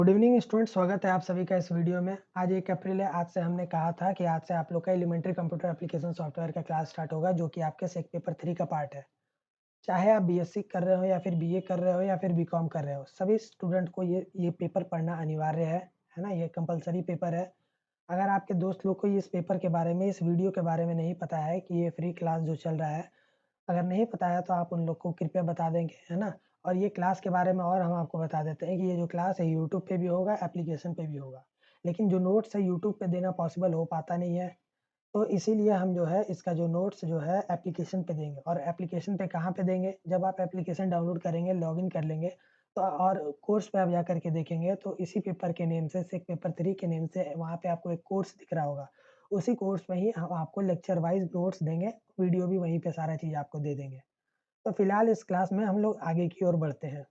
Good evening student, स्वागत है आप सभी का इस वीडियो में। आज 1 अप्रैल है। आज से हमने कहा था कि आज से आप लोग का एलिमेंट्री कंप्यूटर एप्लीकेशन सॉफ्टवेयर का क्लास स्टार्ट होगा, जो कि आपके सेक पेपर 3 का पार्ट है। चाहे आप बीएससी कर रहे हो या फिर बीए कर रहे हो या फिर बीकॉम कर रहे हो, सभी स्टूडेंट को ये पेपर पढ़ना अनिवार्य है ना? ये कंपल्सरी पेपर है। अगर आपके दोस्त लोग को इस पेपर के बारे में, इस वीडियो के बारे में नहीं पता है कि ये फ्री क्लास जो चल रहा है, अगर नहीं पता है तो आप उन लोग को कृपया बता देंगे, है ना? और ये क्लास के बारे में और हम आपको बता देते हैं कि ये जो क्लास है यूट्यूब पे भी होगा, एप्लीकेशन पे भी होगा। लेकिन जो नोट्स है यूट्यूब पे देना पॉसिबल हो पाता नहीं है, तो इसीलिए हम जो है इसका जो नोट्स जो है एप्लीकेशन पे देंगे। और एप्लीकेशन पे कहाँ पे देंगे? जब आप एप्लीकेशन डाउनलोड करेंगे, लॉगिन कर लेंगे, तो और कोर्स पे आप जा कर के देखेंगे तो इसी पेपर के नेम से, सेक पेपर 3 के नेम से वहाँ पे आपको एक कोर्स दिख रहा होगा। उसी कोर्स में ही हम आपको लेक्चर वाइज़ नोट्स देंगे, वीडियो भी वहीं पे सारा चीज़ आपको दे देंगे। तो फिलहाल इस क्लास में हम लोग आगे की ओर बढ़ते हैं।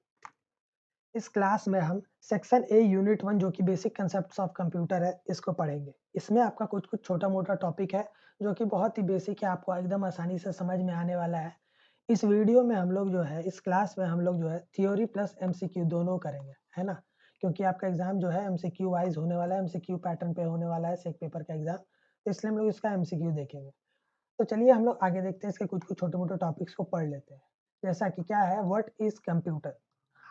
इस क्लास में हम सेक्शन ए यूनिट 1 जो कि बेसिक कांसेप्ट्स ऑफ कंप्यूटर है, इसको पढ़ेंगे। इसमें आपका कुछ-कुछ छोटा-मोटा टॉपिक है, जो कि बहुत ही बेसिक है, आपको एकदम आसानी से समझ में आने वाला है। इस वीडियो में हम लोग जो है, इस क्लास में हम लोग जो है थ्योरी प्लस एमसीक्यू दोनों करेंगे, है ना? क्योंकि आपका एग्ज़ाम जो है एमसीक्यू वाइज़ होने वाला है, एमसीक्यू पैटर्न पे होने वाला है सेक पेपर का एग्ज़ाम, तो इसलिए हम लोग इसका एमसीक्यू देखेंगे। तो चलिए हम लोग आगे देखते हैं, इसके कुछ-कुछ छोटे-मोटे टॉपिक्स को पढ़ लेते हैं। जैसा कि क्या है, व्हाट इज़ कंप्यूटर?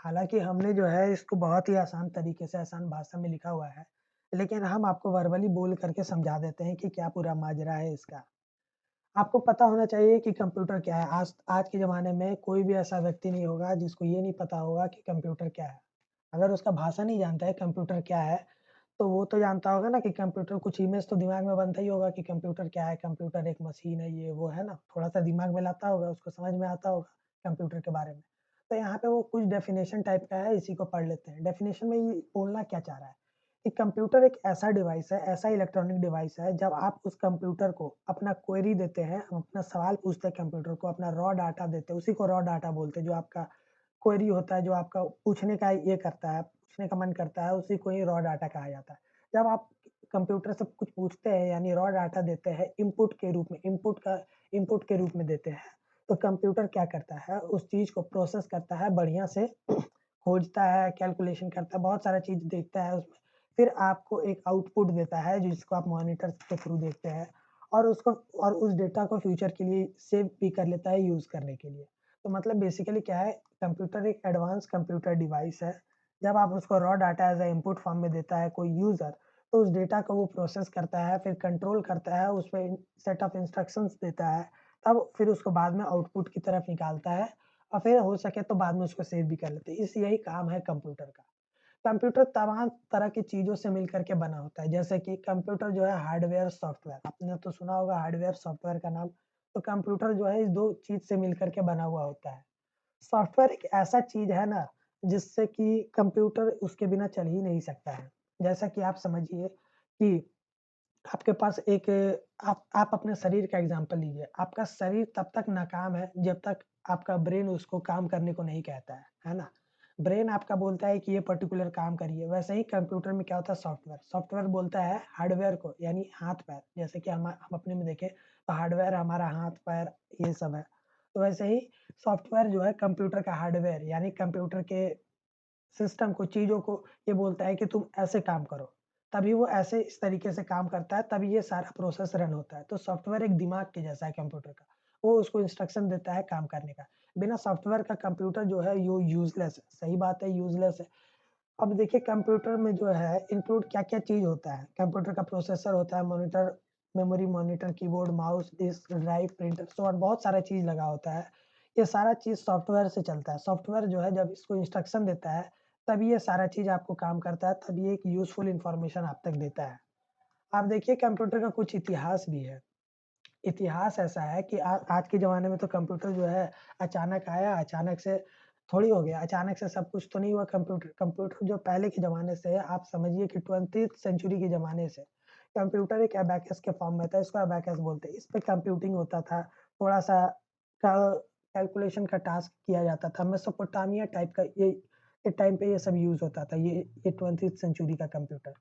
हालाँकि हमने जो है इसको बहुत ही आसान तरीके से, आसान भाषा में लिखा हुआ है, लेकिन हम आपको वर्बली बोल करके समझा देते हैं कि क्या पूरा माजरा है इसका। आपको पता होना चाहिए कि कंप्यूटर क्या है। आज आज के ज़माने में कोई भी ऐसा व्यक्ति नहीं होगा जिसको ये नहीं पता होगा कि कंप्यूटर क्या है। अगर उसका भाषा नहीं जानता है कंप्यूटर क्या है, तो वो तो जानता होगा ना कि कंप्यूटर, कुछ इमेज तो दिमाग में बनता ही होगा कि कंप्यूटर क्या है, कंप्यूटर एक मशीन है, ये वो, है ना? थोड़ा-सा दिमाग में लाता होगा, उसको समझ में आता होगा कंप्यूटर के बारे में। तो यहाँ पे वो कुछ डेफिनेशन टाइप का है, इसी को पढ़ लेते हैं। डेफिनेशन में ये बोलना क्या चाह रहा है कि कंप्यूटर एक ऐसा डिवाइस है, ऐसा इलेक्ट्रॉनिक डिवाइस है, जब आप उस कंप्यूटर को अपना क्वेरी देते हैं, अपना सवाल पूछते हैं कंप्यूटर को, अपना रॉ डाटा देते हैं, उसी को रॉ डाटा बोलते हैं, जो आपका क्वेरी होता है, जो आपका पूछने का ये करता है, पूछने का मन करता है, उसी को ही रॉ डाटा कहा जाता है। जब आप कंप्यूटर से कुछ पूछते हैं यानी रॉ डाटा देते हैं इनपुट के रूप में, इनपुट के रूप में देते हैं, तो कंप्यूटर क्या करता है, उस चीज़ को प्रोसेस करता है बढ़िया से, खोजता है, कैलकुलेशन करता है, बहुत सारा चीज़ देखता है उसमें। फिर आपको एक आउटपुट देता है जिसको आप मॉनिटर के थ्रू देखते हैं, और उसको, और उस डेटा को फ्यूचर के लिए सेव भी कर लेता है यूज़ करने के लिए। तो मतलब बेसिकली क्या है, कंप्यूटर एक एडवांस कंप्यूटर डिवाइस है। जब आप उसको raw data as a input form में देता है कोई यूज़र, तो उस डेटा को वो प्रोसेस करता है, फिर कंट्रोल करता है, उसपे सेट ऑफ इंस्ट्रक्शंस देता है, तब फिर उसको बाद में आउटपुट की तरफ निकालता है, और फिर हो सके तो बाद में उसको सेव भी कर लेते हैं। यही काम है कंप्यूटर का। कंप्यूटर तमाम तरह की चीज़ों से मिल कर के बना होता है, जैसे कि कंप्यूटर जो है हार्डवेयर, सॉफ्टवेयर, आपने तो सुना होगा हार्डवेयर, सॉफ्टवेयर का नाम। तो कंप्यूटर जो है इस 2 चीज़ से मिल कर के बना हुआ होता है। सॉफ्टवेयर एक ऐसा चीज़ है ना, जिससे कि कंप्यूटर उसके बिना चल ही नहीं सकता है। जैसा कि आप समझिए कि आपके पास एक, आप अपने शरीर का एग्ज़ाम्पल लीजिए। आपका शरीर तब तक नाकाम है जब तक आपका ब्रेन उसको काम करने को नहीं कहता है ना? ब्रेन आपका बोलता है कि ये पर्टिकुलर काम करिए, वैसे ही कंप्यूटर में क्या होता है, सॉफ्टवेयर। सॉफ्टवेयर बोलता है हार्डवेयर को, यानी हाथ-पैर, जैसे कि हम अपने में देखें तो हार्डवेयर हमारा हाथ-पैर ये सब है। तो वैसे ही सॉफ्टवेयर जो है कंप्यूटर का हार्डवेयर, यानी कंप्यूटर के सिस्टम को, चीज़ों को ये बोलता है कि तुम ऐसे काम करो, तभी वो ऐसे इस तरीके से काम करता है, तभी ये सारा प्रोसेस रन होता है। तो सॉफ्टवेयर एक दिमाग के जैसा है कंप्यूटर का, वो उसको इंस्ट्रक्शन देता है काम करने का। बिना सॉफ्टवेयर का कंप्यूटर जो है यो यूज़लेस है, सही बात है, यूज़लेस है। अब देखिए कंप्यूटर में जो है इंक्लूड क्या-क्या चीज़ होता है। कंप्यूटर का प्रोसेसर होता है, monitor, memory, monitor, keyboard, mouse, disk, drive, printer, so और बहुत सारा चीज़ लगा होता है। ये सारा चीज़ सॉफ्टवेयर से चलता है। सॉफ्टवेयर जो है जब इसको इंस्ट्रक्शन देता है, तभी ये सारा चीज़ आपको काम करता है, तभी ये एक यूज़फुल इन्फॉर्मेशन आप तक देता है। आप देखिए कंप्यूटर का कुछ इतिहास भी है। इतिहास ऐसा है कि आज के ज़माने में तो कंप्यूटर जो है अचानक आया, अचानक से थोड़ी हो गया, अचानक से सब कुछ तो नहीं हुआ। कंप्यूटर कंप्यूटर जो पहले के ज़माने से है, आप समझिए कि 20th सेंचुरी के ज़माने से कंप्यूटर एक एबाकस के फॉर्म में था, इसको एबाकस बोलते हैं। इस पे कंप्यूटिंग होता था, थोड़ा-सा क कैलकुलेशन का टास्क किया जाता था। मेसोपोटामिया टाइप का ये टाइम पे ये सब यूज़ होता था, ये 20th सेंचुरी का कंप्यूटर।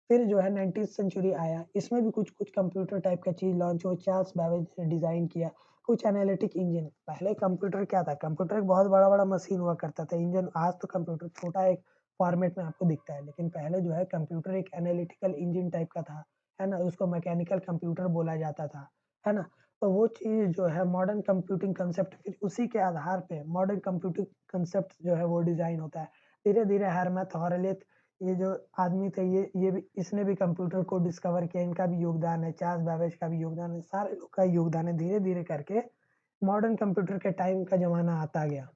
फिर जो है 19th सेंचुरी आया, इसमें भी कुछ-कुछ कंप्यूटर टाइप का चीज़ लॉन्च हुआ, चार्ल्स बेबेज ने डिज़ाइन किया, कुछ एनालिटिक इंजन। पहले कंप्यूटर क्या था? कंप्यूटर एक बहुत बड़ा-बड़ा मशीन हुआ करता था, इंजन। आज तो कंप्यूटर छोटा एक फॉर्मेट में आपको दिखता है। लेकिन पहले जो है कंप्यूटर एक एनालिटिकल इंजन टाइप का था, है ना? उसको मैकेनिकल कंप्यूटर बोला जाता था, है ना? तो वो चीज़ जो है मॉडर्न कंप्यूटिंग कांसेप्ट फिर उसी के आधार पे मॉडर्न कंप्यूटिंग कांसेप्ट जो है वो डिज़ाइन होता है। धीरे-धीरे हरमत, होरलेथ ये जो आदमी थे ये भी इसने भी कंप्यूटर को डिस्कवर किया, इनका भी योगदान है, चार्ल्स बेबेज का भी योगदान है, सारे लोग का योगदान है। धीरे-धीरे करके मॉडर्न कंप्यूटर के टाइम का ज़माना आता गया।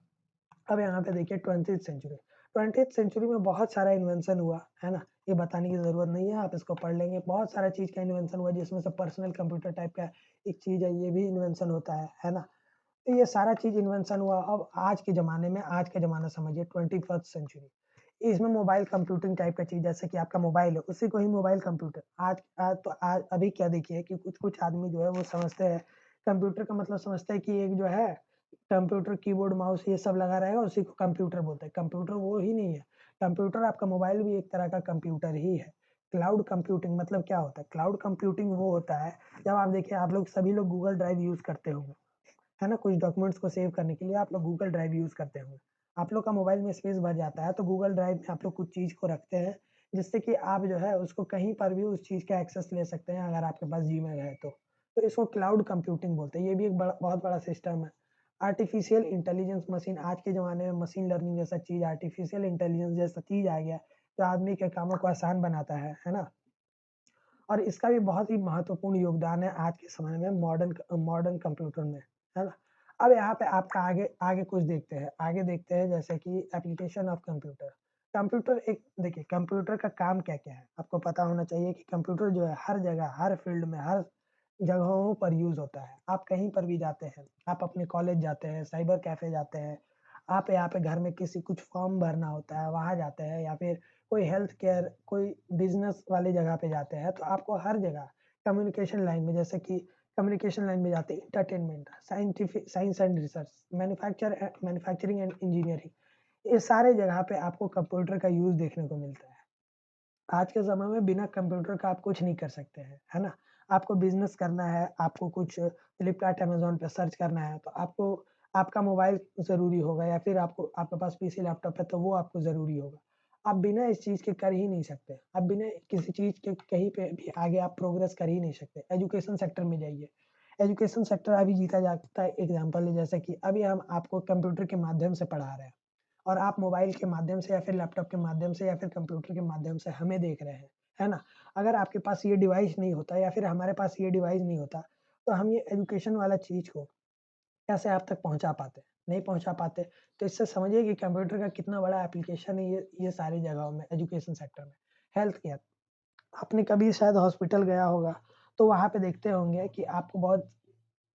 अब यहाँ पे देखिए 20th सेंचुरी। 20th सेंचुरी में बहुत सारा इन्वेंशन हुआ, है ना? ये बताने की ज़रूरत नहीं है, आप इसको पढ़ लेंगे। बहुत सारा चीज़ का इन्वेंशन हुआ जिसमें से पर्सनल कंप्यूटर टाइप का एक चीज़ है, ये भी इन्वेंशन होता है ना? तो ये सारा चीज़ इन्वेंशन हुआ। अब आज के ज़माने में आज का ज़माना समझिए 21st सेंचुरी। इसमें मोबाइल कंप्यूटिंग टाइप का चीज़ जैसे कि आपका मोबाइल है, उसी को ही मोबाइल कंप्यूटर आज अभी क्या देखिए कि कुछ-कुछ आदमी जो है वो समझते हैं कंप्यूटर का मतलब समझते हैं कि एक जो है कंप्यूटर कीबोर्ड, माउस ये सब लगा रहेगा उसी को कंप्यूटर बोलते हैं। कंप्यूटर वो ही नहीं है। कंप्यूटर आपका मोबाइल भी एक तरह का कंप्यूटर ही है। क्लाउड कंप्यूटिंग मतलब क्या होता है? क्लाउड कंप्यूटिंग वो होता है जब आप देखिए आप लोग सभी लोग गूगल ड्राइव यूज़ करते होंगे। है ना? कुछ डॉक्यूमेंट्स को सेव करने के लिए आप लोग गूगल ड्राइव यूज़ करते होंगे। आप लोग का मोबाइल में स्पेस भर जाता है, तो गूगल ड्राइव में आप लोग कुछ चीज़ को रखते हैं, जिससे कि आप जो है उसको कहीं पर भी उस चीज़ का एक्सेस ले सकते हैं अगर आपके पास जीमेल है तो। तो इसको क्लाउड कंप्यूटिंग बोलते हैं, ये भी एक बहुत बड़ा सिस्टम है। आर्टिफिशियल इंटेलिजेंस मशीन आज के ज़माने में मशीन लर्निंग जैसा चीज़, आर्टिफिशियल इंटेलिजेंस जैसा चीज़ आ गया, जो आदमी के कामों को आसान बनाता है ना? और इसका भी बहुत ही महत्वपूर्ण योगदान है आज के समय में मॉडर्न कंप्यूटर में, है ना? अब यहाँ पे आपका आगे आगे कुछ आगे देखते हैं जैसे कि एप्लीकेशन ऑफ कंप्यूटर। कंप्यूटर एक देखिए कंप्यूटर का काम क्या-क्या है? आपको पता होना चाहिए कि कंप्यूटर जो है हर जगह, हर फील्ड में, हर जगहों पर यूज़ होता है। आप कहीं पर भी जाते हैं, आप अपने कॉलेज जाते हैं, साइबर कैफ़े जाते हैं, आप यहाँ पे घर में किसी कुछ फॉर्म भरना होता है, वहाँ जाते हैं या फिर कोई हेल्थ केयर, कोई बिज़नेस वाली जगह पे जाते हैं, तो आपको हर जगह कम्युनिकेशन लाइन में जैसे कि कम्युनिकेशन लाइन में जाते हैं, entertainment, science and research, manufacturing and engineering, ये सारे जगह पे आपको कंप्यूटर का यूज़ देखने को मिलता है। आज के समय में बिना कंप्यूटर का आप कुछ नहीं कर सकते हैं, है ना? आपको बिज़नेस करना है, आपको कुछ फ्लिपकार्ट, अमेज़न पे सर्च करना है, तो आपको आपका मोबाइल ज़रूरी होगा या फिर आपके पास पीसी, लैपटॉप है, तो वो आपको ज़रूरी होगा। आप बिना इस चीज़ के कर ही नहीं सकते। आप बिना किसी चीज़ के कहीं पे भी आगे आप प्रोग्रेस कर ही नहीं सकते। एजुकेशन सेक्टर में जाइए, एजुकेशन सेक्टर अभी जीता जागता एग्ज़ाम्पल है जैसे कि अभी हम आपको कंप्यूटर के माध्यम से पढ़ा रहे हैं। और आप मोबाइल के माध्यम से या फिर लैपटॉप के माध्यम से या फिर कंप्यूटर के माध्यम से हमें देख रहे हैं, है ना? अगर आपके पास ये डिवाइस नहीं होता या फिर हमारे पास ये डिवाइस नहीं होता, तो हम ये एजुकेशन वाला चीज़ को कैसे आप तक पहुँचा पाते? नहीं पहुँचा पाते। तो इससे समझिए कि कंप्यूटर का कितना बड़ा एप्लीकेशन है ये सारी जगहों में, एजुकेशन सेक्टर में। हेल्थ केयर, आपने कभी शायद हॉस्पिटल गया होगा, तो वहाँ पे देखते होंगे कि आपको बहुत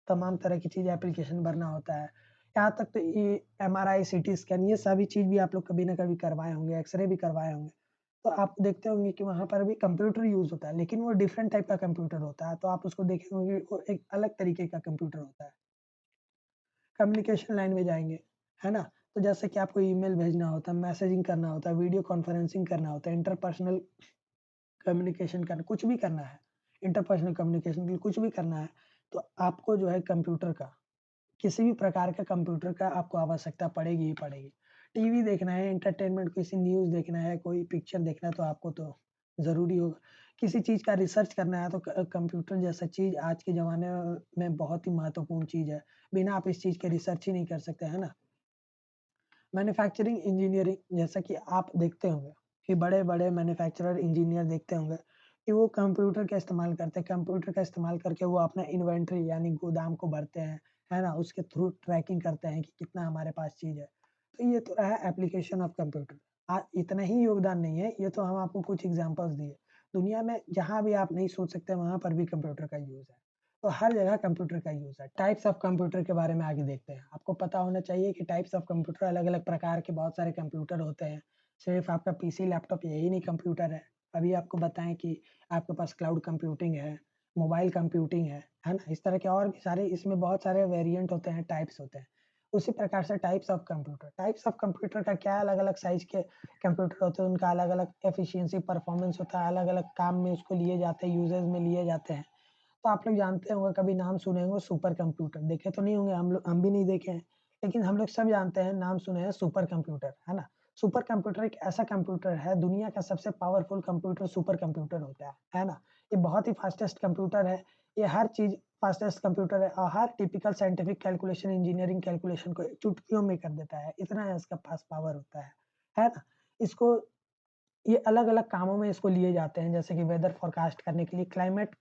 तमाम तरह की चीज़ एप्लीकेशन भरना होता है। यहाँ तक तो ये एमआरआई, सीटी स्कैन ये सभी चीज़ भी आप लोग कभी न कभी करवाए होंगे, एक्स-रे भी करवाए होंगे। तो आप देखते होंगे कि वहाँ पर भी कंप्यूटर यूज़ होता है, लेकिन वो डिफरेंट टाइप का कंप्यूटर होता है। तो आप उसको देखे होंगे वो एक अलग तरीके का कंप्यूटर होता है। कम्युनिकेशन लाइन में जाएँगे, है ना? तो जैसे कि आपको ईमेल भेजना होता है, मैसेजिंग करना होता है, वीडियो कॉन्फ्रेंसिंग करना होता है, इंटरपर्सनल कम्युनिकेशन करना कुछ भी करना है, इंटरपर्सनल कम्युनिकेशन के लिए कुछ भी करना है, तो आपको जो है कंप्यूटर का किसी भी प्रकार का कंप्यूटर का आपको आवश्यकता पड़ेगी ही पड़ेगी। टीवी देखना है, एंटरटेनमेंट किसी न्यूज़ देखना है, कोई पिक्चर देखना है तो आपको तो ज़रूरी होगा। किसी चीज़ का रिसर्च करना है तो कंप्यूटर जैसा चीज़ आज के ज़माने में बहुत ही महत्वपूर्ण चीज़ है। बिना आप इस चीज़ के रिसर्च ही नहीं कर सकते, है ना? मैन्युफैक्चरिंग इंजीनियरिंग जैसा कि आप देखते होंगे कि बड़े-बड़े मैन्युफैक्चरर इंजीनियर देखते होंगे कि वो कंप्यूटर का इस्तेमाल करते हैं। कंप्यूटर का इस्तेमाल करके वो अपना इन्वेंटरी यानी गोदाम को भरते हैं, है ना? उसके थ्रू ट्रैकिंग करते हैं कि कितना हमारे पास चीज़ है। तो ये तो रहा एप्लीकेशन ऑफ कंप्यूटर। इतना ही योगदान नहीं है, ये तो हम आपको कुछ एग्ज़ाम्पल्स दिए। दुनिया में जहाँ भी आप नहीं सोच सकते वहाँ पर भी कंप्यूटर का यूज़ है। तो हर जगह कंप्यूटर का यूज़ है। टाइप्स ऑफ कंप्यूटर के बारे में आगे देखते हैं। आपको पता होना चाहिए कि टाइप्स ऑफ कंप्यूटर अलग-अलग प्रकार के बहुत सारे कंप्यूटर होते हैं। सिर्फ़ आपका पीसी, लैपटॉप यही नहीं कंप्यूटर है। अभी आपको बताएँ कि आपके पास क्लाउड कंप्यूटिंग है, मोबाइल कंप्यूटिंग है ना? इस तरह के और भी सारे इसमें बहुत सारे वेरिएंट होते हैं, टाइप्स होते हैं। उसी प्रकार से टाइप्स ऑफ कंप्यूटर का क्या अलग-अलग साइज़ के कंप्यूटर होते हैं, उनका अलग-अलग एफिशिएंसी, परफॉर्मेंस होता है, अलग-अलग काम में उसको लिए जाते हैं, यूज़ेज़ में लिए जाते हैं। तो आप लोग जानते होंगे कभी नाम सुने होंगे सुपर कंप्यूटर, देखे तो नहीं होंगे हम भी नहीं देखे हैं। लेकिन हम लोग सब जानते हैं, नाम सुने हैं सुपर कंप्यूटर, है ना? सुपर कंप्यूटर एक ऐसा कंप्यूटर है, दुनिया का सबसे पावरफुल कंप्यूटर सुपर कंप्यूटर होता है ना? ये बहुत ही फास्टेस्ट कंप्यूटर है, ये हर चीज़ फास्टेस्ट कंप्यूटर है और हर typical scientific calculation, engineering calculation को चुटकियों में कर देता है, इतना इसका पास पावर होता है ना? इसको ये अलग-अलग कामों में इसको लिए जाते हैं, जैसे कि वेदर फ़ोरकास्ट करने के लिए, क्लाइमेट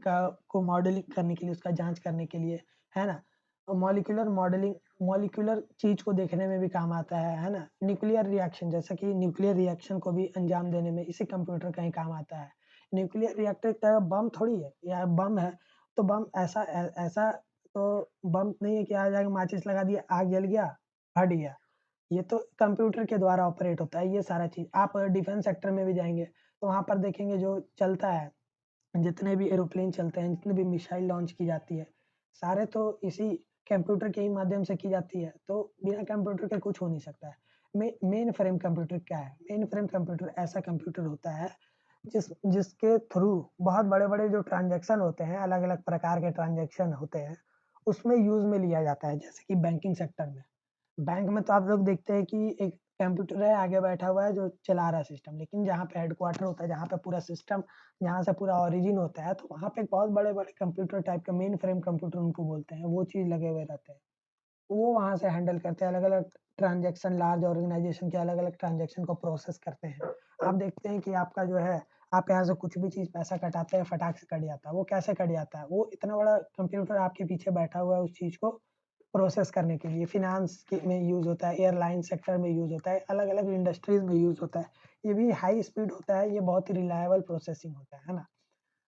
का को मॉडलिंग करने के लिए, उसका जाँच करने के लिए, है ना? मॉलिक्यूलर मॉडलिंग मॉलिक्यूलर चीज़ को देखने में भी काम आता है ना? न्यूक्लियर रिएक्शन जैसा कि न्यूक्लियर रिएक्शन को भी अंजाम देने में इसी कंप्यूटर का ही काम आता है। न्यूक्लियर रिएक्टर एक तरह बम थोड़ी है या बम है, तो बम ऐसा तो बम नहीं है कि आ जाके माचिस लगा दिया, आग जल गया, हट गया। ये तो कंप्यूटर के द्वारा ऑपरेट होता है ये सारा चीज़। आप डिफेंस सेक्टर में भी जाएँगे, तो वहाँ पर देखेंगे जो चलता है, जितने भी एरोप्लेन चलते हैं, जितनी भी मिसाइल लॉन्च की जाती है, सारे तो इसी कंप्यूटर के ही माध्यम से की जाती है, तो बिना कंप्यूटर के कुछ हो नहीं सकता है। मेन फ्रेम कंप्यूटर क्या है? मेन फ्रेम कंप्यूटर ऐसा कंप्यूटर होता है, जिसके थ्रू बहुत बड़े-बड़े जो ट्रांज़ैक्शन होते हैं, अलग-अलग प्रकार के ट्रांज़ैक्शन होते हैं, उसमें यूज़ में लिया जाता है, जैसे कि बैंकिंग सेक्टर में। बैंक में तो आप लोग देखते हैं कि एक कंप्यूटर है, आगे बैठा हुआ है जो चला रहा है सिस्टम, लेकिन जहाँ पे हेडक्वार्टर होता है, जहाँ पे पूरा सिस्टम जहाँ से पूरा ओरिजिन होता है, तो वहाँ पे बहुत बड़े-बड़े कंप्यूटर टाइप का मेन फ्रेम कंप्यूटर उनको बोलते हैं, वो चीज़ लगे हुए रहते हैं। वो वहाँ से हैंडल करते हैं, अलग-अलग ट्रांज़ैक्शन लार्ज ऑर्गेनाइज़ेशन के अलग-अलग ट्रांज़ैक्शन को प्रोसेस करते हैं। आप देखते हैं कि आपका जो है, आप यहाँ से कुछ भी चीज़ पैसा कटाते हैं, फटाक से कट जाता है। वो कैसे कट जाता है? वो इतना बड़ा कंप्यूटर आपके पीछे बैठा हुआ है उस चीज़ को प्रोसेस करने के लिए। फ़िनांस के में यूज़ होता है, एयरलाइन सेक्टर में यूज़ होता है, अलग-अलग इंडस्ट्रीज़ में यूज़ होता है। ये भी हाई स्पीड होता है, ये बहुत ही रिलायबल प्रोसेसिंग होता है ना?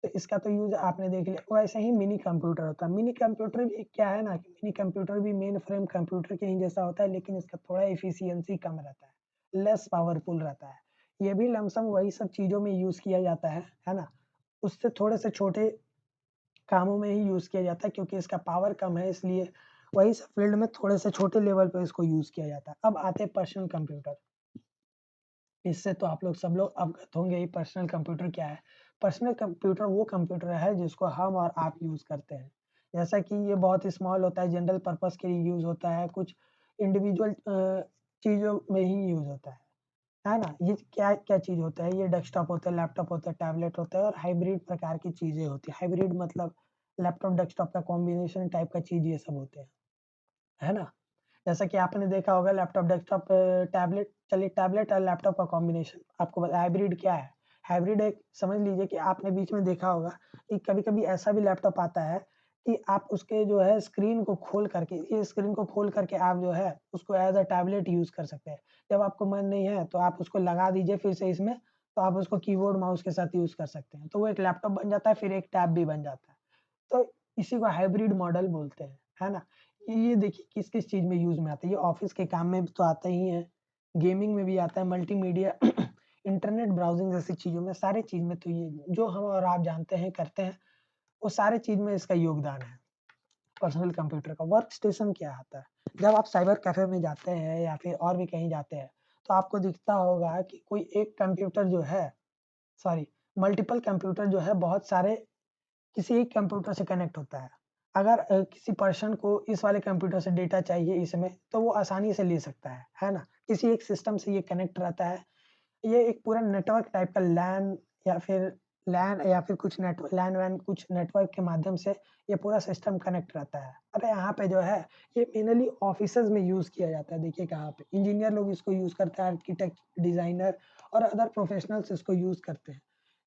तो इसका तो यूज़ आपने देख लिया। वैसे ही मिनी कंप्यूटर होता है। मिनी कंप्यूटर भी क्या है ना कि मिनी कंप्यूटर भी मेन फ्रेम कंप्यूटर के ही जैसा होता है, लेकिन इसका थोड़ा एफिशिएंसी कम रहता है, लेस पावरफुल रहता है। ये भी लमसम वही सब चीज़ों में यूज़ किया जाता है ना? उससे थोड़े से छोटे कामों में ही यूज़ किया जाता है क्योंकि इसका पावर कम है, इसलिए वही सब फ़ील्ड में थोड़े से छोटे लेवल पे इसको यूज़ किया जाता है। अब आते हैं पर्सनल कंप्यूटर। इससे तो आप लोग सब लोग अवगत होंगे ही पर्सनल कंप्यूटर क्या है। पर्सनल कंप्यूटर वो कंप्यूटर है जिसको हम और आप यूज़ करते हैं। जैसा कि ये बहुत स्मॉल होता है, जनरल पर्पज़ के लिए यूज़ होता है, कुछ इंडिविजुअल चीज़ों में ही यूज़ होता है ना? ये क्या-क्या चीज़ होता है, ये डेस्कटॉप होता है, लैपटॉप होता है, टैबलेट होता है और हाइब्रिड प्रकार की चीज़ें होती हैं। हाइब्रिड मतलब लैपटॉप, डेस्कटॉप का कॉम्बिनेशन टाइप का चीज़ ये सब होते हैं, है ना? जैसा कि आपने देखा होगा लैपटॉप, डेस्कटॉप, टैबलेट चलिए टैबलेट और लैपटॉप का कॉम्बिनेशन आपको पता है हाइब्रिड क्या है? हाइब्रिड एक समझ लीजिए कि आपने बीच में देखा होगा कि कभी-कभी ऐसा भी लैपटॉप आता है कि आप उसके जो है स्क्रीन को खोल करके ये स्क्रीन को खोल करके आप जो है उसको एज़ अ टैबलेट यूज़ कर सकते हैं। जब आपको मन नहीं है तो आप उसको लगा दीजिए फिर से इसमें, तो आप उसको कीबोर्ड, माउस के साथ यूज़ कर सकते हैं। तो वो एक लैपटॉप बन जाता है, फिर एक टैब भी बन जाता है। तो इसी को हाइब्रिड मॉडल बोलते हैं, है ना? ये देखिए किस-किस चीज़ में यूज़ में आता है। ये ऑफ़िस के काम में तो आता ही है, गेमिंग में भी आता है, मल्टीमीडिया इंटरनेट ब्राउज़िंग जैसी चीज़ों में, सारी चीज़ में तो ये जो हम और आप जानते हैं, करते हैं, वो सारे चीज़ में इसका योगदान है। पर्सनल कंप्यूटर का वर्क स्टेशन क्या आता है? जब आप साइबर कैफ़े में जाते हैं या फिर और भी कहीं जाते हैं, तो आपको दिखता होगा कि कोई एक कंप्यूटर जो है सॉरी मल्टीपल कंप्यूटर जो है बहुत सारे किसी एक कंप्यूटर से कनेक्ट होता है। अगर किसी पर्सन को इस वाले कंप्यूटर से डेटा चाहिए इसमें, तो वो आसानी से ले सकता है ना? किसी एक सिस्टम से ये कनेक्ट रहता है। ये एक पूरा नेटवर्क टाइप का लैन या फिर कुछ लैन-वैन कुछ नेटवर्क के माध्यम से ये पूरा सिस्टम कनेक्ट रहता है। अरे यहाँ पे जो है, ये मेनली ऑफ़िसेज़ में यूज़ किया जाता है, देखिए कहाँ पे। इंजीनियर लोग इसको यूज़ करते हैं, आर्किटेक्ट, डिज़ाइनर और अदर प्रोफ़ेशनल्स इसको यूज़ करते हैं।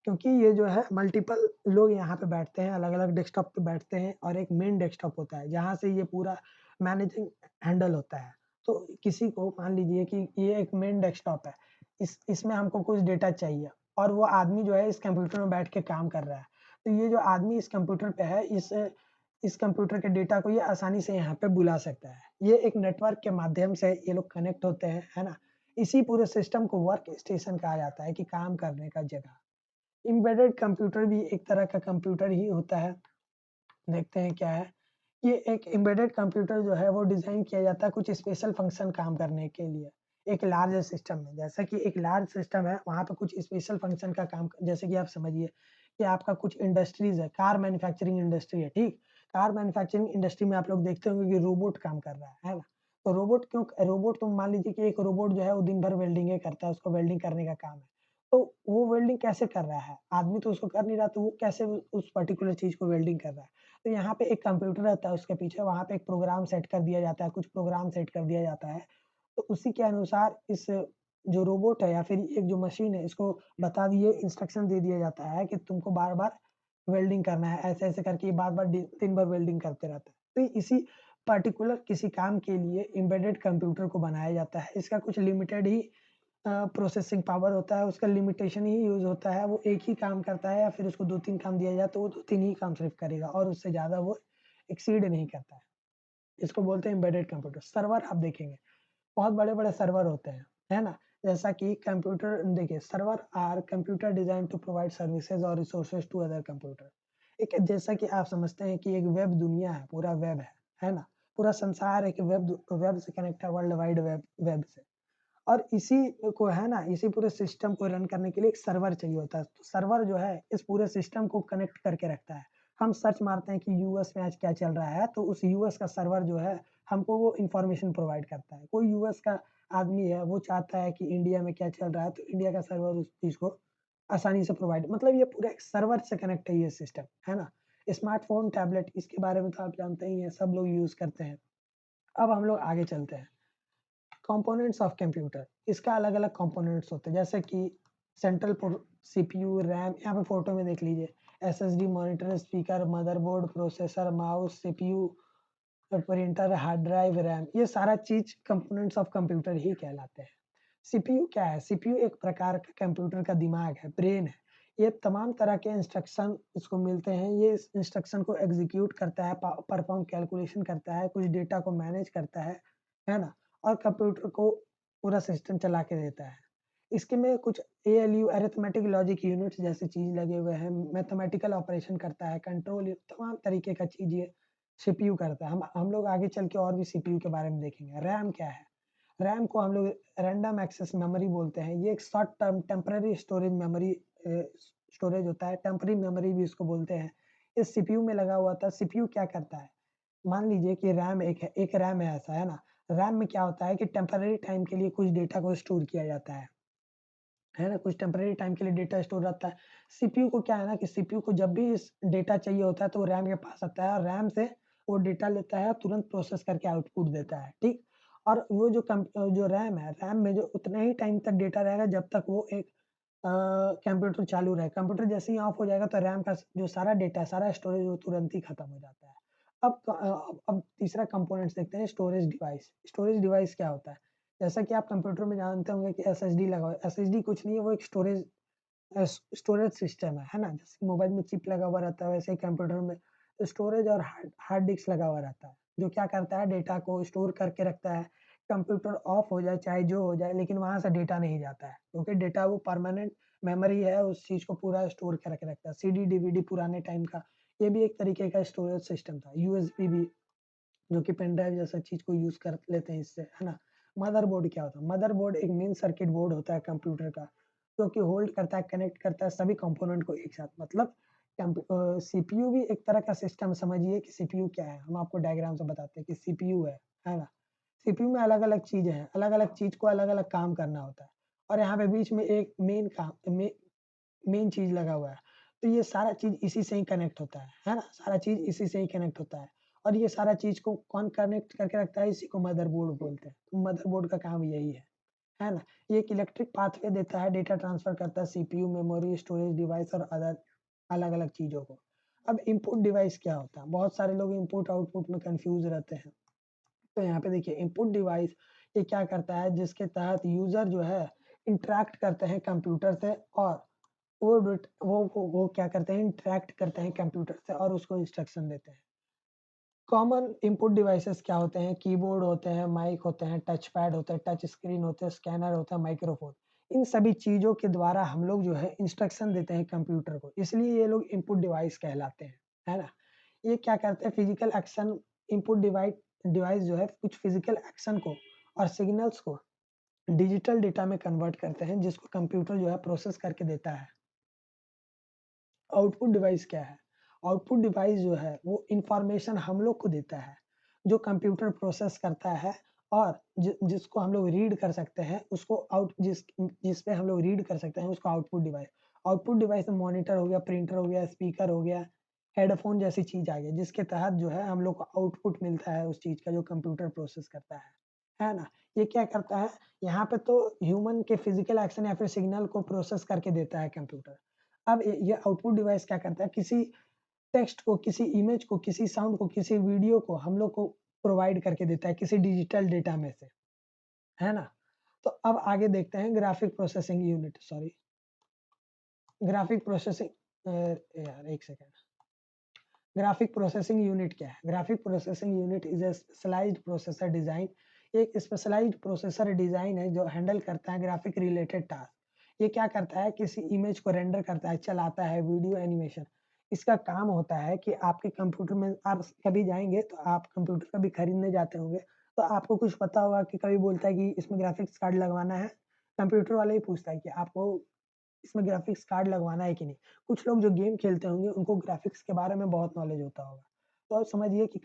क्योंकि ये जो है मल्टीपल लोग यहाँ पे बैठते हैं, अलग-अलग डेस्कटॉप पे बैठते हैं और एक मेन डेस्कटॉप होता है, जहाँ से ये पूरा मैनेजिंग हैंडल होता है। तो किसी को मान लीजिए कि ये एक मेन डेस्कटॉप है, इसमें हमको कुछ डेटा चाहिए और वो आदमी जो है इस कंप्यूटर में बैठ के काम कर रहा है। तो ये जो आदमी इस कंप्यूटर पे है, इस कंप्यूटर के डेटा को ये आसानी से यहाँ पे बुला सकता है। ये एक नेटवर्क के माध्यम से ये लोग कनेक्ट होते हैं, है ना? इसी पूरे सिस्टम को वर्क स्टेशन कहा जाता है कि काम करने का जगह। एम्बेडेड कंप्यूटर भी एक तरह का कंप्यूटर ही होता है। देखते हैं क्या है। ये एक एम्बेडेड कंप्यूटर जो है वो डिज़ाइन किया जाता है कुछ स्पेशल फ़ंक्शन काम करने के लिए। एक लार्ज सिस्टम में जैसा कि एक लार्ज सिस्टम है वहाँ पे कुछ स्पेशल फ़ंक्शन का काम जैसे कि आप समझिए कि आपका कुछ इंडस्ट्रीज़ है, कार मैन्युफैक्चरिंग इंडस्ट्री है, ठीक? कार मैन्युफैक्चरिंग इंडस्ट्री में आप लोग देखते होंगे कि रोबोट काम कर रहा है ना? तो रोबोट तुम मान लीजिए कि एक रोबोट जो है वो दिन भर वेल्डिंगे करता है, उसको वेल्डिंग करने का काम है। तो वो वेल्डिंग कैसे कर रहा है? आदमी तो उसको कर नहीं रहा, तो वो कैसे उस पर्टिकुलर चीज़ को वेल्डिंग कर रहा है? तो यहाँ पे एक कंप्यूटर रहता है उसके पीछे, वहाँ पे एक प्रोग्राम सेट कर दिया जाता है, कुछ प्रोग्राम सेट कर दिया जाता है। तो उसी के अनुसार इस जो रोबोट है या फिर एक जो मशीन है, इसको बता दिए इंस्ट्रक्शन दे दिया जाता है कि तुमको बार-बार वेल्डिंग करना है, ऐसे-ऐसे करके ये बार-बार दिन भर वेल्डिंग करते रहता है। तो इसी पर्टिकुलर किसी काम के लिए एम्बेडेड कंप्यूटर को बनाया जाता है। इसका कुछ लिमिटेड ही प्रोसेसिंग पावर होता है, उसका लिमिटेशन ही यूज़ होता है। वो एक ही काम करता है या फिर उसको 2-3 काम दिया जाए तो वो 2-3 ही काम सिर्फ़ करेगा और उससे ज़्यादा वो एक्सीड नहीं करता है। इसको बोलते हैं एम्बेडेड कंप्यूटर। सर्वर आप देखेंगे, बहुत बड़े-बड़े सर्वर होते हैं, है ना? जैसा कि कंप्यूटर देखिए server are computer designed to provide services और रिसोर्सेज़ टू अदर कंप्यूटर। एक जैसा कि आप समझते हैं कि एक वेब दुनिया है, पूरा वेब है ना? पूरा संसार एक वेब से कनेक्ट है, वर्ल्ड वाइड वेब वेब से। और इसी को है ना, इसी पूरे सिस्टम को रन करने के लिए एक सर्वर चाहिए होता है। तो सर्वर जो है, इस पूरे सिस्टम को कनेक्ट करके रखता है। हम सर्च मारते हैं कि यूएस में आज क्या चल रहा है, तो उस यूएस का सर्वर जो है, हमको वो इन्फॉर्मेशन प्रोवाइड करता है। कोई यूएस का आदमी है, वो चाहता है कि इंडिया में क्या चल रहा है, तो इंडिया का सर्वर उस चीज़ को आसानी से प्रोवाइड मतलब ये पूरा एक सर्वर से कनेक्ट है ये सिस्टम, है ना? स्मार्टफ़ोन, टैबलेट इसके बारे में तो आप जानते ही हैं, सब लोग यूज़ करते हैं। अब हम लोग आगे चलते हैं। कंपोनेंट्स ऑफ कंप्यूटर इसका अलग-अलग कंपोनेंट्स होते हैं जैसे कि सेंट्रल सीपीयू, रैम यहाँ पे फोटो में देख लीजिए SSD, monitor, speaker, motherboard, processor, mouse, CPU, printer, hard drive, RAM ये सारा चीज कंपोनेंट्स ऑफ कंप्यूटर ही कहलाते हैं। सीपीयू क्या है? सीपीयू एक प्रकार का कंप्यूटर का दिमाग है, ब्रेन है। ये तमाम तरह के इंस्ट्रक्शन इसको मिलते हैं। ये इस इंस्ट्रक्शन को एग्जीक्यूट करता है, परफॉर्म कैलकुलेशन करता है, कुछ डेटा को मैनेज करता है ना? और कंप्यूटर को पूरा सिस्टम चला के देता है। इसके में कुछ एएलयू अरिथमेटिक लॉजिक यूनिट्स जैसी चीज़ लगे हुए हैं, मैथमेटिकल ऑपरेशन करता है, कंट्रोल तमाम तरीके का चीज़ ये सीपीयू करता है। हम लोग आगे चल के और भी सीपीयू के बारे में देखेंगे। रैम क्या है? रैम को हम लोग रैंडम एक्सेस मेमोरी बोलते हैं। ये एक short term temporary storage memory storage होता है, टेम्परेरी मेमोरी भी इसको बोलते हैं। इस सीपीयू में लगा हुआ था। सीपीयू क्या करता है? मान लीजिए कि रैम एक रैम है ऐसा, है ना? रैम में क्या होता है कि टेम्परेरी टाइम के लिए कुछ डेटा को स्टोर किया जाता है ना? कुछ टेम्परेरी टाइम के लिए डेटा स्टोर रहता है। सीपीयू को क्या है ना कि सीपीयू को जब भी इस डेटा चाहिए होता है तो वो रैम के पास आता है और रैम से वो डेटा लेता है और तुरंत प्रोसेस करके आउटपुट देता है, ठीक? और वो जो रैम है, रैम में जो उतना ही टाइम तक डेटा रहेगा जब तक वो एक कंप्यूटर चालू रहे। कंप्यूटर जैसे ही ऑफ हो जाएगा तो रैम का जो सारा डेटा है, सारा स्टोरेज वो तुरंत ही खत्म हो जाता है। अब तीसरा कंपोनेंट्स देखते हैं स्टोरेज डिवाइस। स्टोरेज डिवाइस क्या होता है? जैसा कि आप कंप्यूटर में जानते होंगे कि एसएसडी लगा हुआ है। एसएसडी कुछ नहीं है, वो एक स्टोरेज सिस्टम है ना? जैसे मोबाइल में चिप लगा हुआ रहता है, वैसे ही कंप्यूटर में स्टोरेज और हार्ड हार्ड डिस्क लगा हुआ रहता है, जो क्या करता है डेटा को स्टोर करके रखता है। कंप्यूटर ऑफ हो जाए, चाहे जो हो जाए, लेकिन वहाँ से डेटा नहीं जाता है, क्योंकि डेटा वो परमानेंट मेमोरी है, उस चीज़ को पूरा स्टोर करके रखता है। सीडी, डीवीडी पुराने टाइम का, ये भी एक तरीके का स्टोरेज सिस्टम था। यूएसबी भी जो कि पेन ड्राइव जैसा चीज़ को यूज़ कर लेते हैं इससे, है ना? मदरबोर्ड क्या होता है? मदरबोर्ड एक मेन सर्किट बोर्ड होता है कंप्यूटर का, जो कि होल्ड करता है, कनेक्ट करता है सभी कंपोनेंट को एक साथ। मतलब सीपीयू भी एक तरह का सिस्टम समझिए कि सीपीयू क्या है? हम आपको डायग्राम से बताते हैं कि सीपीयू है ना? सीपीयू में अलग-अलग चीज़ें हैं, अलग-अलग चीज़ को अलग-अलग काम करना होता है और यहाँ पे बीच में एक मेन चीज़ लगा हुआ है। तो ये सारा चीज़ इसी से ही कनेक्ट होता है ना? सारा चीज़ इसी से ही कनेक्ट होता है और ये सारा चीज़ को कौन कनेक्ट करके रखता है? इसी को मदरबोर्ड बोलते हैं। तो मदरबोर्ड का काम यही है ना? ये एक इलेक्ट्रिक पाथवे देता है, डेटा ट्रांसफर करता है सीपीयू, मेमोरी, स्टोरेज डिवाइस और अदर अलग-अलग चीज़ों को। अब इनपुट डिवाइस क्या होता है? बहुत सारे लोग इनपुट आउटपुट में कन्फ्यूज़ रहते हैं। तो यहाँ पे देखिए इनपुट डिवाइस ये क्या करता है जिसके तहत यूज़र जो है इंटरैक्ट करते हैं कंप्यूटर से और वो क्या करते हैं इंटरैक्ट करते हैं कंप्यूटर से और उसको इंस्ट्रक्शन देते हैं। कॉमन इनपुट डिवाइसेस क्या होते हैं? कीबोर्ड होते हैं, माइक होते हैं, टच पैड होते हैं, टच स्क्रीन होते हैं, स्कैनर होता है, माइक्रोफ़ोन। इन सभी चीज़ों के द्वारा हम लोग जो है इंस्ट्रक्शन देते हैं कंप्यूटर को, इसलिए ये लोग इनपुट डिवाइस कहलाते हैं, है ना? ये क्या करते हैं फिज़िकल एक्शन इनपुट डिवाइस जो है कुछ फिज़िकल एक्शन को और सिग्नल्स को डिजिटल डेटा में कन्वर्ट करते हैं जिसको कंप्यूटर जो है प्रोसेस करके देता है। आउटपुट डिवाइस क्या है? आउटपुट डिवाइस जो है वो इन्फॉर्मेशन हम लोग को देता है, जो कंप्यूटर प्रोसेस करता है और जिसको हम लोग रीड कर सकते हैं उसको जिस पे हम लोग रीड कर सकते हैं उसको आउटपुट डिवाइस। आउटपुट डिवाइस में मॉनिटर हो गया, प्रिंटर हो गया, स्पीकर हो गया, हेडफ़ोन जैसी चीज़ आ गई, जिसके तहत जो है हम लोग को आउटपुट मिलता है उस चीज़ का जो कंप्यूटर प्रोसेस करता है ना? ये क्या करता है, यहाँ पे तो ह्यूमन के फिज़िकल एक्शन या फिर सिग्नल को प्रोसेस करके देता है कंप्यूटर। अब ये आउटपुट डिवाइस क्या करता है, किसी टेक्स्ट को, किसी इमेज को, किसी साउंड को, किसी वीडियो को हम लोग को प्रोवाइड करके देता है किसी डिजिटल डेटा में से, है ना? तो अब आगे देखते हैं graphic processing unit sorry graphic processing यार 1 सेकंड। ग्राफिक प्रोसेसिंग यूनिट क्या है? Graphic processing unit is a specialised processor design. एक स्पेशलाइज्ड प्रोसेसर डिज़ाइन है जो हैंडल करता है ग्राफिक रिलेटेड टास्क। ये क्या करता है, किसी इमेज को रेंडर करता है, चलाता है, वीडियो एनिमेशन। इसका काम होता है कि आपके कंप्यूटर में आप कभी जाएँगे तो आप कंप्यूटर कभी खरीदने जाते होंगे, तो आपको कुछ पता होगा कि कभी बोलता है कि इसमें ग्राफिक्स कार्ड लगवाना है, कंप्यूटर वाला ही पूछता है कि आपको इसमें ग्राफिक्स कार्ड लगवाना है कि नहीं? कुछ लोग जो गेम खेलते होंगे उनको ग्राफिक्स के बारे में बहुत नॉलेज होता होगा। तो आप समझिए कि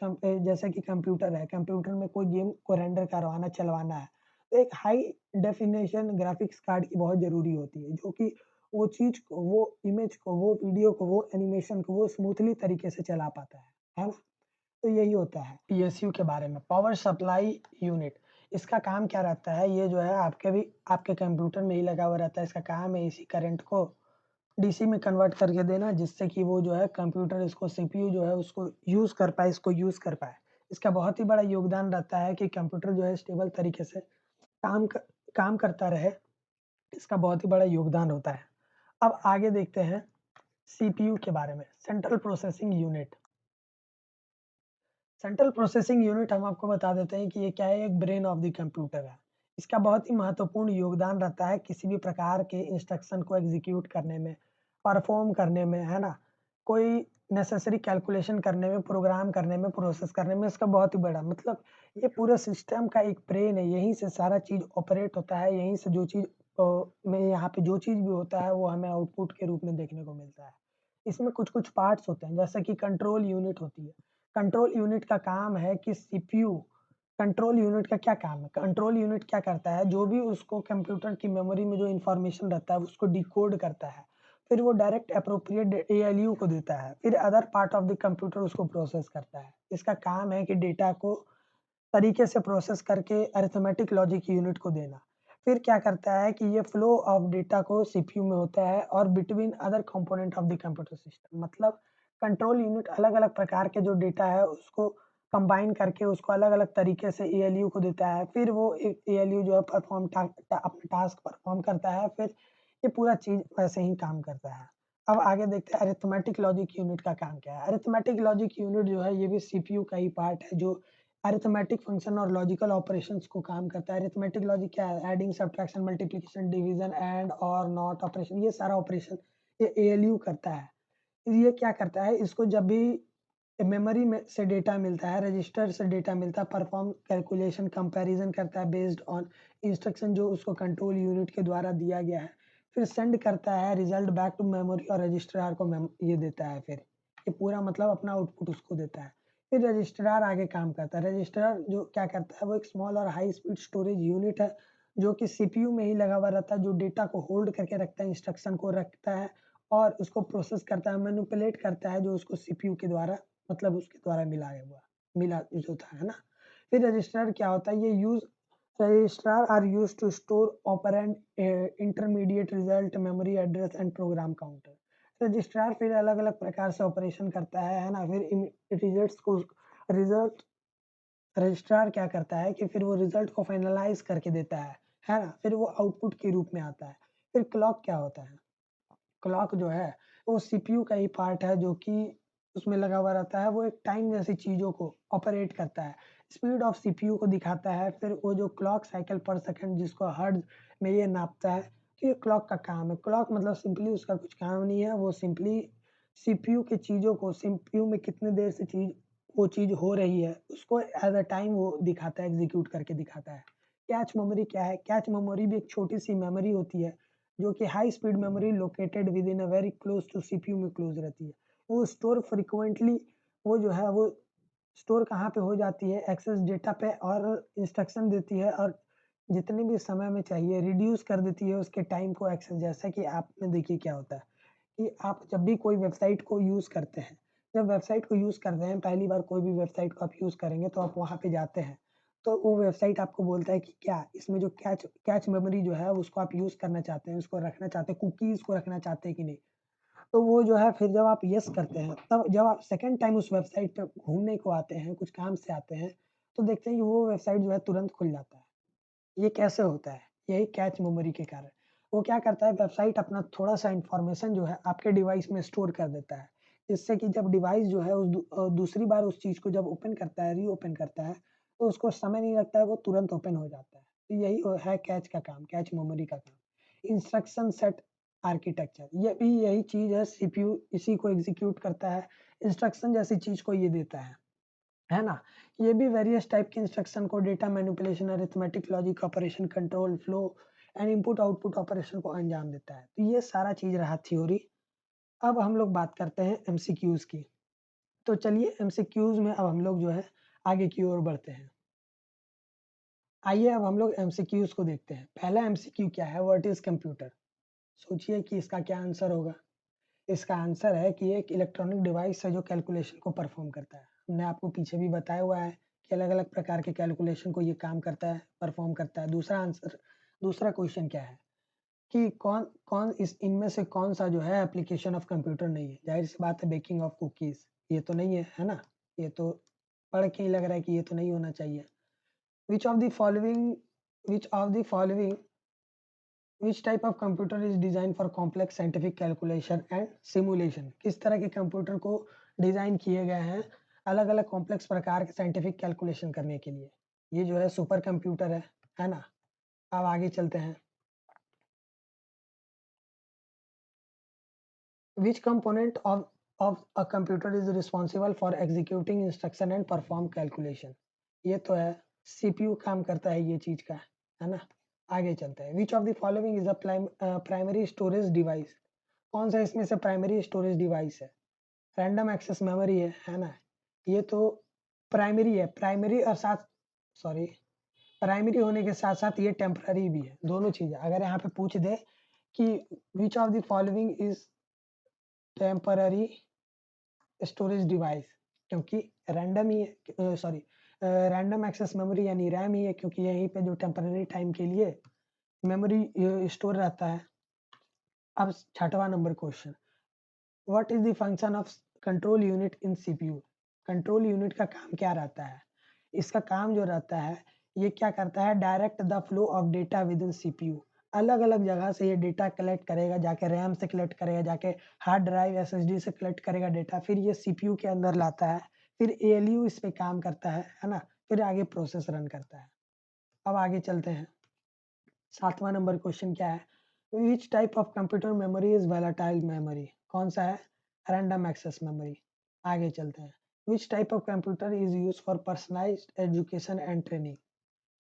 जैसे कि कंप्यूटर है, कंप्यूटर में कोई गेम को रेंडर करवाना, चलवाना है, तो एक हाई डेफिनिशन ग्राफिक्स कार्ड की बहुत ज़रूरी होती है, जो कि वो चीज़ को, वो इमेज को, वो वीडियो को, वो एनिमेशन को वो स्मूथली तरीके से चला पाता है ना? तो यही होता है। पीएसयू के बारे में, पावर सप्लाई यूनिट, इसका काम क्या रहता है, ये जो है आपके कंप्यूटर में ही लगा हुआ रहता है। इसका काम है इसी करंट को डीसी में कन्वर्ट करके देना, जिससे कि वो जो है कंप्यूटर इसको सीपीयू जो है उसको यूज़ कर पाए, इसको यूज़ कर पाए। इसका बहुत ही बड़ा योगदान रहता है कि कंप्यूटर जो है स्टेबल तरीके से काम क काम करता रहे, इसका बहुत ही बड़ा योगदान होता है। अब आगे देखते हैं सीपीयू के बारे में, central processing unit. Central processing unit हम आपको बता देते हैं कि ये क्या है, एक ब्रेन ऑफ द कंप्यूटर है। इसका बहुत ही महत्वपूर्ण योगदान रहता है किसी भी प्रकार के इंस्ट्रक्शन को एग्जीक्यूट करने में, परफॉर्म करने में, है ना? कोई नेसेसरी कैलकुलेशन करने में, प्रोग्राम करने में, प्रोसेस करने में इसका बहुत ही बड़ा मतलब ये पूरे सिस्टम का एक ब्रेन है, यहीं से सारा चीज़ ऑपरेट होता है, यहीं से जो चीज़ में यहाँ पे जो चीज़ भी होता है वो हमें आउटपुट के रूप में देखने को मिलता है। इसमें कुछ-कुछ पार्ट्स होते हैं, जैसे कि कंट्रोल यूनिट होती है। कंट्रोल यूनिट का काम है कि सीपीयू कंट्रोल यूनिट का क्या काम है? कंट्रोल यूनिट क्या करता है, जो भी उसको कंप्यूटर की मेमोरी में जो इन्फॉर्मेशन रहता है, उसको डिकोड करता है। फिर वो डायरेक्ट एप्रोप्रिएट एएलयू को देता है। फिर other part of the computer उसको प्रोसेस करता है। इसका काम है कि डेटा को तरीके से प्रोसेस करके अरिथमेटिक लॉजिक यूनिट को देना। फिर क्या करता है कि ये फ्लो ऑफ डेटा को सीपीयू में होता है और between other component of the computer system, मतलब कंट्रोल यूनिट अलग-अलग प्रकार के जो डेटा है उसको कंबाइन करके उसको अलग-अलग तरीके से एएलयू को देता है। फिर वो एक एएलयू जो है अपना टास्क परफॉर्म करता है। फिर ये पूरा चीज़ वैसे ही काम करता है। अब आगे देखते हैं अरिथमेटिक लॉजिक यूनिट का काम क्या है? अरिथमेटिक लॉजिक यूनिट जो है ये भी सीपीयू का ही पार्ट है जो अरिथमेटिक फंक्शन और लॉजिकल ऑपरेशंस को काम करता है। अरिथमेटिक लॉजिक क्या है? Adding, subtraction, multiplication, division, and और नॉट ऑपरेशन, ये सारा ऑपरेशन ये एएलयू करता है। ये क्या करता है, इसको जब भी मेमोरी में से डेटा मिलता है, रजिस्टर से डेटा मिलता है, परफॉर्म कैलकुलेशन, कंपैरिज़न करता है बेस्ड ऑन इंस्ट्रक्शन जो उसको कंट्रोल यूनिट के द्वारा दिया गया है। फिर सेंड करता है रिज़ल्ट बैक टू मेमोरी और रजिस्ट्रार को ये देता है फिर। ये पूरा मतलब अपना आउटपुट उसको देता है। फिर रजिस्ट्रार आगे काम करता है। रजिस्ट्रार जो क्या करता है, वो एक स्मॉल और हाई स्पीड स्टोरेज यूनिट है, जो कि सीपीयू में ही लगा हुआ रहता है, जो डेटा को होल्ड करके रखता है, इंस्ट्रक्शन को रखता है और उसको प्रोसेस करता है, मैनिपुलेट करता है, जो उसको सीपीयू के द्वारा मतलब उसके द्वारा मिला जो था, है ना? फिर रजिस्टर क्या होता है, ये register are used to store operand intermediate result, memory address and program counter. Register फिर अलग-अलग प्रकार से ऑपरेशन करता है ना? फिर इन रिजल्ट्स को रिजल्ट रजिस्ट्रार क्या करता है कि फिर वो रिजल्ट को फाइनलाइज़ करके देता है ना? फिर वो आउटपुट के रूप में आता है। फिर क्लॉक क्या होता है? क्लॉक जो है, वो सीपीयू का ही पार्ट है जो कि उसमें लगा हुआ रहता है, वो एक टाइम जैसी चीज़ों को ऑपरेट करता है। स्पीड ऑफ सीपीयू को दिखाता है, फिर वो जो क्लॉक साइकिल पर सेकंड जिसको हर्ट्ज़ में ये नापता है, तो ये क्लॉक का काम है। क्लॉक मतलब सिंपली उसका कुछ काम नहीं है, वो सिंपली सीपीयू की चीज़ों को सीपीयू में कितनी देर से वो चीज़ हो रही है, उसको एज़ अ टाइम वो दिखाता है, एग्ज़ीक्यूट करके दिखाता है। कैच मेमोरी क्या है? कैच मेमोरी भी एक छोटी-सी मेमोरी होती है, जो कि high speed memory located within a very close to CPU में क्लोज रहती है। वो स्टोर फ्रीक्वेंटली वो जो है वो स्टोर कहाँ पे हो जाती है? एक्सेस डेटा पे और इंस्ट्रक्शन देती है और जितने भी समय में चाहिए रिड्यूस कर देती है उसके टाइम को एक्सेस। जैसा कि आप में देखिए क्या होता है कि आप जब भी कोई वेबसाइट को यूज़ करते हैं, जब वेबसाइट को यूज़ करते हैं, पहली बार कोई भी वेबसाइट को आप यूज़ करेंगे तो आप वहाँ पे जाते हैं। तो वो वेबसाइट आपको बोलता है कि क्या इसमें जो कैच कैच मेमोरी जो है उसको आप यूज़ करना चाहते हैं, उसको रखना चाहते हैं, कुकीज़ को रखना चाहते हैं कि नहीं? तो वो जो है फिर जब आप येस करते हैं, तब जब आप सेकंड टाइम उस वेबसाइट पे घूमने को आते हैं, कुछ काम से आते हैं, तो देखते हैं कि वो वेबसाइट जो है तुरंत खुल जाता है। ये कैसे होता है? यही कैच मेमोरी के कारण। वो क्या करता है वेबसाइट अपना थोड़ा-सा इन्फॉर्मेशन जो है आपके डिवाइस में स्टोर कर देता है। जिससे कि जब डिवाइस जो है दूसरी बार उस चीज़ को जब ओपन करता है, रीओपन करता है, तो उसको समय नहीं लगता है, वो तुरंत ओपन हो जाता है। तो यही है कैच का काम, कैच मेमोरी का काम। इंस्ट्रक्शन सेट आर्किटेक्चर, ये भी यही चीज़ है, सीपीयू इसी को एग्ज़ीक्यूट करता है, इंस्ट्रक्शन जैसी चीज़ को ये देता है ना? ये भी वेरियस टाइप के इंस्ट्रक्शन को data manipulation, arithmetic, logic operation, control flow and input output operation को अंजाम देता है। तो ये सारा चीज़ रहा थ्योरी। अब हम लोग बात करते हैं एमसीक्यूज़ की। तो चलिए एमसीक्यूज़ में अब हम लोग जो है आगे की ओर बढ़ते हैं। आइए अब हम लोग एमसीक्यूज़ को देखते हैं। पहला एमसीक्यू क्या है? What is computer? सोचिए कि इसका क्या आंसर होगा? इसका आंसर है कि एक इलेक्ट्रॉनिक डिवाइस है जो कैलकुलेशन को परफ़ॉर्म करता है। हमने आपको पीछे भी बताया हुआ है कि अलग-अलग प्रकार के कैलकुलेशन को ये काम करता है, परफ़ॉर्म करता है। दूसरा क्वेश्चन क्या है कि कौन कौन इस इनमें से कौन-सा जो है एप्लीकेशन ऑफ कंप्यूटर नहीं है? ज़ाहिर-सी बात है बेकिंग ऑफ कुकीज़, ये तो नहीं है ना? ये तो पढ़ के ही लग रहा है कि ये तो नहीं होना चाहिए। Which of the following which of the following Which type of computer is designed for complex scientific calculation and simulation? किस तरह के कंप्यूटर को डिज़ाइन किए गए हैं अलग-अलग कॉम्प्लेक्स प्रकार के साइंटिफिक कैलकुलेशन करने के लिए? ये जो है सुपर कंप्यूटर है ना? अब आगे चलते हैं। Which component of a computer is responsible for executing instruction and perform calculation? ये तो है सीपीयू काम करता है ये चीज़ का, है ना? आगे चलते हैं। Which of the following is a primary storage device? कौन सा इसमें से प्राइमरी स्टोरेज डिवाइस है? रैंडम एक्सेस मेमोरी है ना? ये तो प्राइमरी है, प्राइमरी और साथ सॉरी प्राइमरी होने के साथ-साथ ये टेम्परेरी भी है, दोनों चीज़ें। अगर यहाँ पे पूछ दे कि which of the following is temporary storage device, क्योंकि रैंडम ही है रैंडम एक्सेस मेमोरी यानी रैम ही है, क्योंकि यहीं पे जो टेम्परेरी टाइम के लिए मेमोरी स्टोर रहता है। अब छठवां number question, what is the function of control unit in CPU? Control unit का काम क्या रहता है? इसका काम जो रहता है, ये क्या करता है direct the flow of data within CPU. अलग-अलग जगह से ये डेटा कलेक्ट करेगा, जाके रैम से कलेक्ट करेगा, जाके हार्ड ड्राइव एसएसडी से कलेक्ट करेगा डेटा, फिर ये सीपीयू के अंदर लाता है, फिर एएलयू इस पे काम करता है ना? फिर आगे प्रोसेस रन करता है। अब आगे चलते हैं। 7वां नंबर क्वेश्चन क्या है? Which type of computer memory is volatile memory? कौन सा है? Random access memory. आगे चलते हैं। Which type of computer is used for personalised education and training?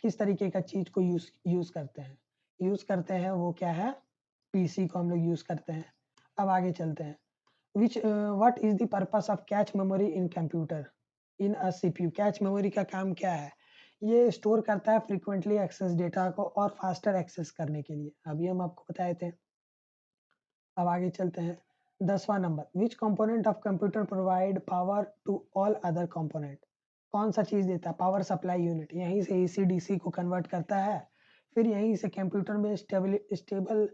किस तरीके का चीज़ को यूज़ करते हैं? यूज़ करते हैं वो क्या है? पीसी को हम लोग यूज़ करते हैं। अब आगे चलते हैं। What is the purpose of cache memory in computer in a CPU? Cache memory का काम क्या है? ये स्टोर करता है फ्रीक्वेंटली एक्सेस डेटा को और फास्टर एक्सेस करने के लिए। अभी हम आपको बताए थे। अब आगे चलते हैं। 10वां number, which component of computer provide power to all other component? कौन सा चीज़ देता है? Power supply unit. यहीं से एसी डीसी को कन्वर्ट करता है, फिर यहीं से कंप्यूटर में स्टेबल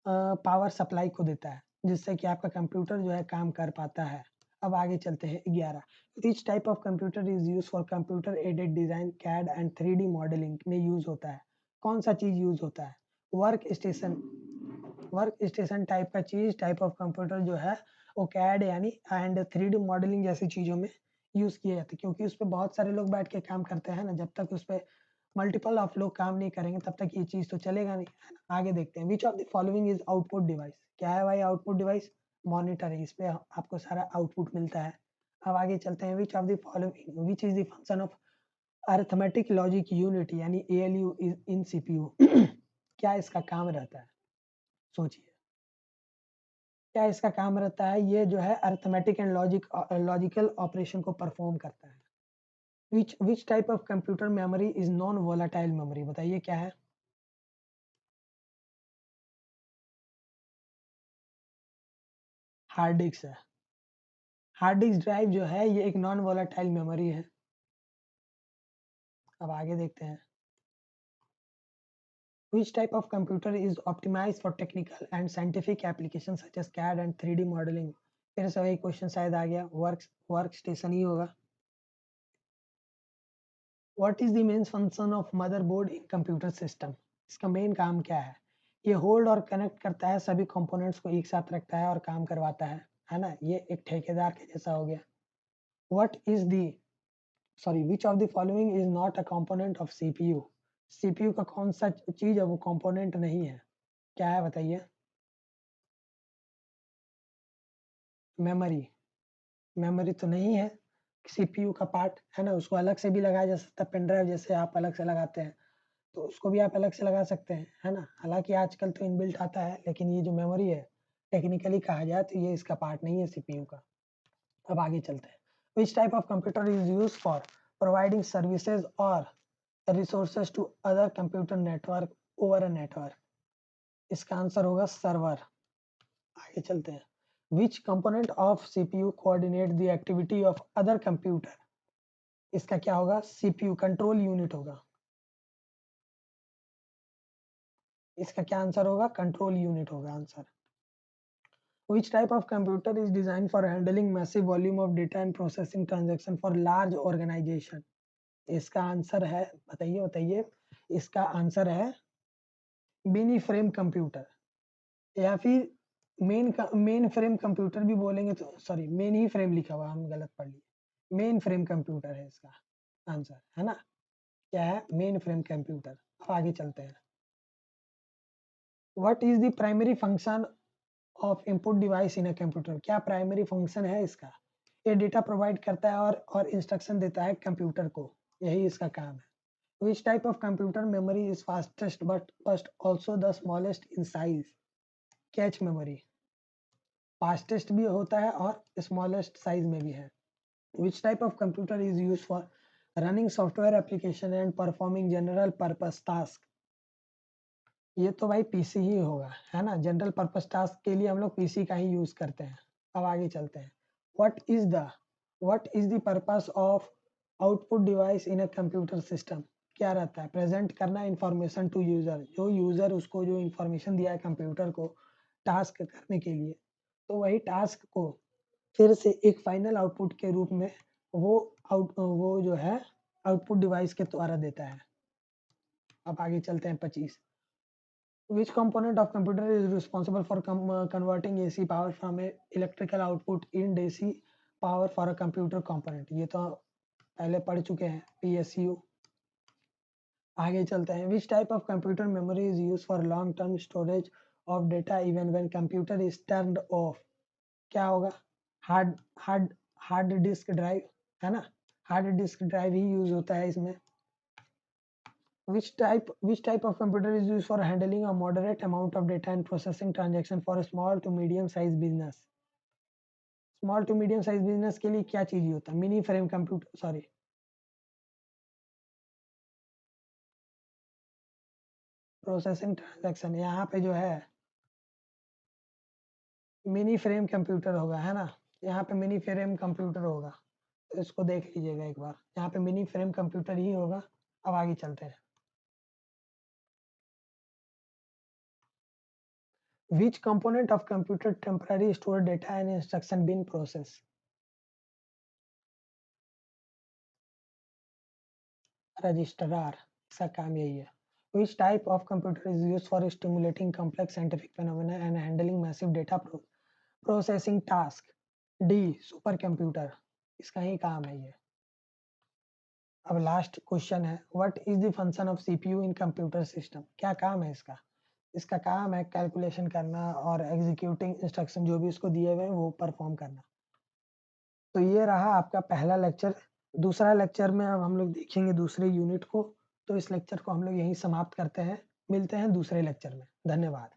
पावर सप्लाई को देता है, जिससे कि आपका कंप्यूटर जो है काम कर पाता है। अब आगे चलते हैं 11, which type of computer is used for computer aided design CAD and 3D modelling में यूज़ होता है? कौन सा चीज़ यूज़ होता है? Workstation workstation type का चीज़, टाइप ऑफ कंप्यूटर जो है वो कैड यानी एंड 3D मॉडलिंग जैसी चीज़ों में यूज़ किए जाते हैं, क्योंकि उसपे बहुत सारे लोग बैठ के काम करते हैं ना, जब तक उसपे मल्टीपल ऑफ लोग काम नहीं करेंगे तब तक ये चीज़ तो चलेगा नहीं, है ना? आगे देखते हैं, which of the following is output device? क्या है भाई आउटपुट डिवाइस? मॉनिटर है, इसपे आपको सारा आउटपुट मिलता है। अब आगे चलते हैं, which is the function of arithmetic logic unit यानी एएलयू इज़ इन सीपीयू? क्या इसका काम रहता है? सोचिए। क्या इसका काम रहता है? ये जो है अरिथमेटिक एंड लॉजिकल ऑपरेशन को परफ़ॉर्म करता है। विच type of computer memory is non volatile memory, बताइए क्या है? हार्ड डिस्क है। हार्ड डिस्क ड्राइव जो है ये एक नॉन वोलाटाइल मेमोरी है। अब आगे देखते हैं। Which type of computer is optimized for technical and scientific applications such as CAD and 3D modeling? फिर से वही क्वेश्चन शायद आ गया, वर्क स्टेशन ही होगा। What is the main function of motherboard in computer system? इसका मेन काम क्या है? ये होल्ड और कनेक्ट करता है, सभी कंपोनेंट्स को एक साथ रखता है और काम करवाता है ना? ये एक ठेकेदार के जैसा हो गया। What is the which of the following is not a component of CPU? CPU का कौन सा चीज है वो कंपोनेंट नहीं है? क्या है बताइए? मेमोरी। मेमोरी तो नहीं है, सीपीयू का पार्ट है ना, उसको अलग से भी लगाया जा सकता है, पेन ड्राइव जैसे आप अलग से लगाते हैं तो उसको भी आप अलग से लगा सकते हैं, है ना। हालांकि आजकल तो इनबिल्ट आता है, लेकिन ये जो मेमोरी है टेक्निकली कहा जाए तो ये इसका पार्ट नहीं है सीपीयू का। अब आगे चलते हैं। Which type of computer is use for providing services और resources to other computer network over a network? इसका आंसर होगा सर्वर। आगे चलते हैं। Which component of CPU coordinate the activity of other computer? इसका क्या होगा? CPU कंट्रोल यूनिट होगा। इसका क्या आंसर होगा? कंट्रोल यूनिट होगा answer. Which type of computer is designed for handling massive volume of data and processing transaction for large organization? इसका answer है, बताइए बताइए, इसका आंसर है मिनी फ्रेम कंप्यूटर, या फिर मेन फ्रेम कंप्यूटर भी बोलेंगे तो, सॉरी मेन ही फ्रेम लिखा हुआ, हम गलत पढ़ लिए। मेन फ्रेम कंप्यूटर है इसका आंसर, है ना। क्या है? Main frame computer. अब आगे चलते हैं। What is the primary function of input device in a computer? क्या प्राइमरी फंक्शन है इसका? ये डेटा प्रोवाइड करता है और इंस्ट्रक्शन देता है कंप्यूटर को, यही इसका काम है। विच type of computer memory is fastest but also the smallest in size? Cache memory fastest भी होता है और स्मॉलेस्ट साइज में भी है। विच type of computer is use for running software application and performing general purpose task? ये तो भाई पीसी ही होगा, है ना। जनरल पर्पस टास्क के लिए हम लोग पीसी का ही यूज करते हैं। अब आगे चलते हैं। What is the purpose of output device in a computer system? क्या रहता है? प्रेजेंट करना इंफॉर्मेशन टू यूजर, जो यूजर उसको जो इंफॉर्मेशन दिया है कंप्यूटर को टास्क करने के लिए, तो वही टास्क को फिर से एक फाइनल आउटपुट के रूप में वो जो है आउटपुट डिवाइस के द्वारा देता है। अब आगे चलते हैं 25। Which component of computer is responsible for converting AC power from a electrical output in DC power for a computer component? ये तो पहले पढ़ चुके हैं, PSU। आगे चलते हैं। Which type of computer memory is used for long term storage of data even when computer is turned off? क्या होगा? Hard hard hard disk drive, है ना। हार्ड डिस्क ड्राइव ही यूज होता है इसमें। Which type of computer is used for handling a moderate amount of data and processing transaction for a small to medium size business? Small to medium size business के लिए क्या चीज होता है? Mini frame computer, sorry processing transaction, यहाँ पे जो है मिनी फ्रेम कंप्यूटर होगा, है ना। यहाँ पे मिनी फ्रेम कंप्यूटर होगा, तो इसको देख लीजिएगा एक बार, यहाँ पे मिनी फ्रेम कंप्यूटर ही होगा। अब आगे चलते हैं। Which component of computer temporarily store data and instruction bin process? Registrar, इसका काम यही है। Which type of computer is used for stimulating complex scientific phenomena and handling massive data processing task? D. Super computer, इसका ही काम है ये। अब last question है। What is the function of CPU in computer system? क्या काम है इसका? इसका काम है कैलकुलेशन करना और एग्जीक्यूटिंग इंस्ट्रक्शन जो भी उसको दिए हुए हैं वो परफॉर्म करना। तो ये रहा आपका पहला लेक्चर। दूसरा लेक्चर में अब हम लोग देखेंगे दूसरे यूनिट को, तो इस लेक्चर को हम लोग यहीं समाप्त करते हैं। मिलते हैं दूसरे लेक्चर में। धन्यवाद।